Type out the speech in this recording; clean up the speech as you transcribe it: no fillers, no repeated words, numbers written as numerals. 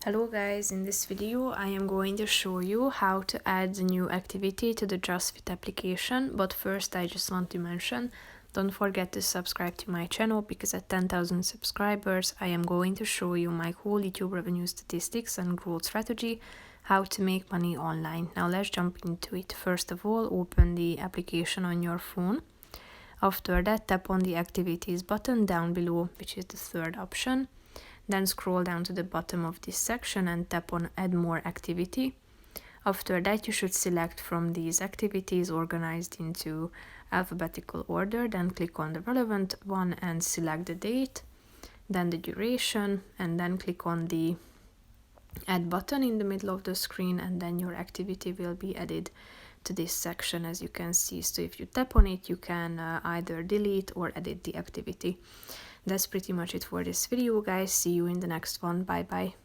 Hello guys, in this video I am going to show you how to add a new activity to the JustFit application, but first I just want to mention, don't forget to subscribe to my channel because at 10,000 subscribers I am going to show you my whole YouTube revenue statistics and growth strategy, how to make money online. Now let's jump into it. First of all, open the application on your phone. After that, tap on the activities button down below, which is the third option. Then scroll down to the bottom of this section and tap on add more activity. After that, you should select from these activities organized into alphabetical order. Then click on the relevant one and select the date, then the duration, and then click on the add button in the middle of the screen, and then your activity will be added to this section, as you can see. So if you tap on it, you can either delete or edit the activity. That's pretty much it for this video, guys. See you in the next one. Bye bye.